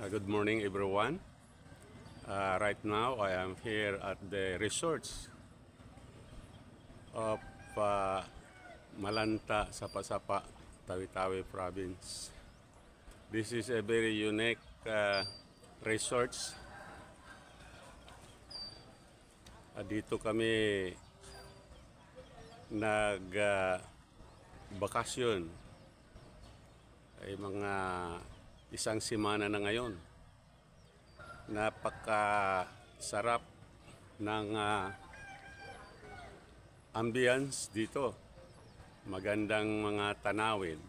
Good morning, everyone. Right now, I am here at the resorts of Malanta, Sapasapa, Tawi-Tawi Province. This is a very unique resorts. Dito kami nag-bakasyon. Ay mga isang semana na ngayon. Napaka-sarap ng ambience dito. Magandang mga tanawin.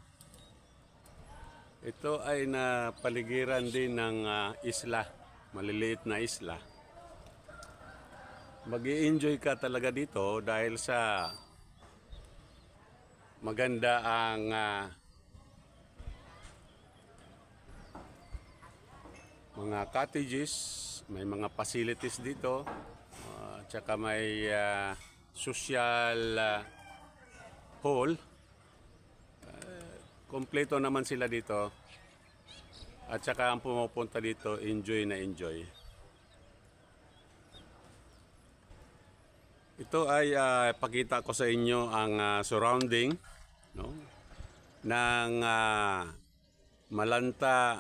Ito ay napaligiran din ng isla, maliliit na isla. Mag-i-enjoy ka talaga dito dahil sa maganda ang mga cottages, may mga facilities dito, at saka may social hall. Kompleto naman sila dito. At saka ang pumupunta dito, enjoy na enjoy. Ito ay pakita ko sa inyo ang surrounding, no, ng Malanta,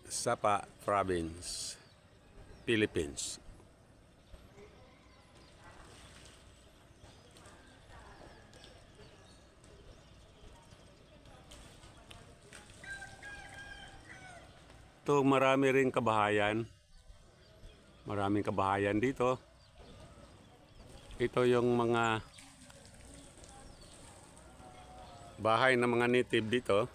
Sapa Province, Philippines. Ito, marami ring kabahayan. Maraming kabahayan dito. Ito yung mga bahay ng mga native dito.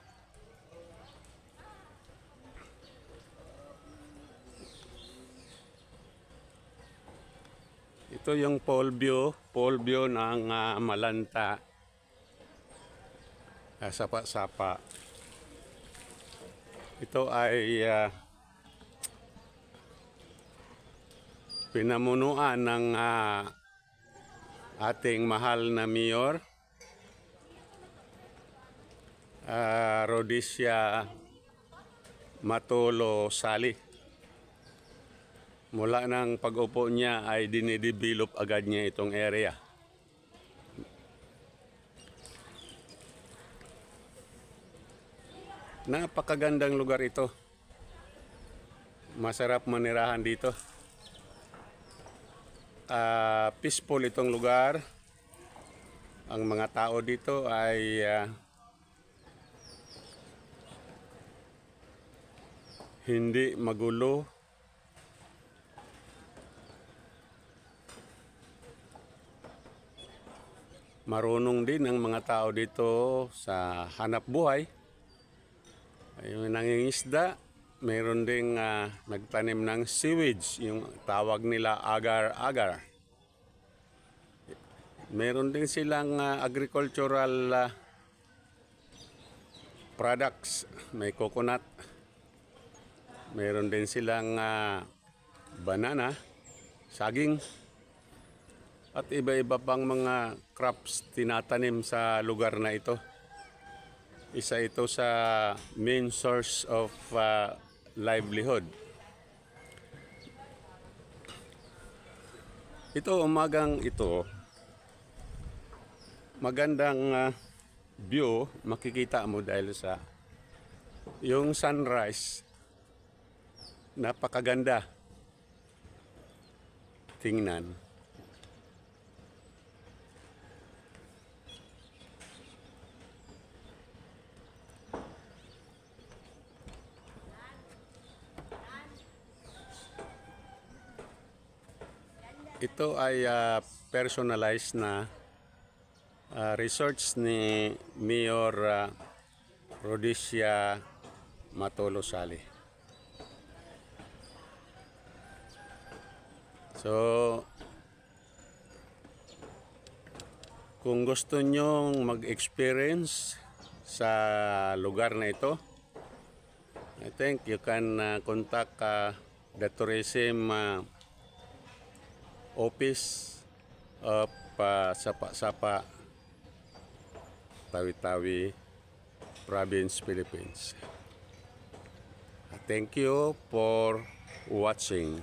Ito yung pole view ng Malanta, Sapa-Sapa. Ito ay pinamunuan ng ating mahal na Mayor, Rhodesia Matolo Sali. Mula ng pag-upo niya ay dinidevelop agad niya itong area. Napakagandang lugar ito. Masarap manirahan dito. Peaceful itong lugar. Ang mga tao dito ay hindi magulo. Marunong din ang mga tao dito sa hanap buhay. Yung nangingisda, mayroon ding nagtanim ng sewage, yung tawag nila agar-agar. Meron din silang agricultural products, may coconut. Meron din silang banana, saging, at iba-iba pang mga crops tinatanim sa lugar na ito. Isa ito sa main source of livelihood. Ito, umagang ito, magandang view, makikita mo dahil sa yung sunrise. Napakaganda tingnan. Ito ay personalized na resorts ni Mayor Rhodesia Matolo Sali. So, kung gusto nyong mag-experience sa lugar na ito, I think you can contact the tourism office of Sapa-Sapa, Tawi-Tawi Province, Philippines. Thank you for watching.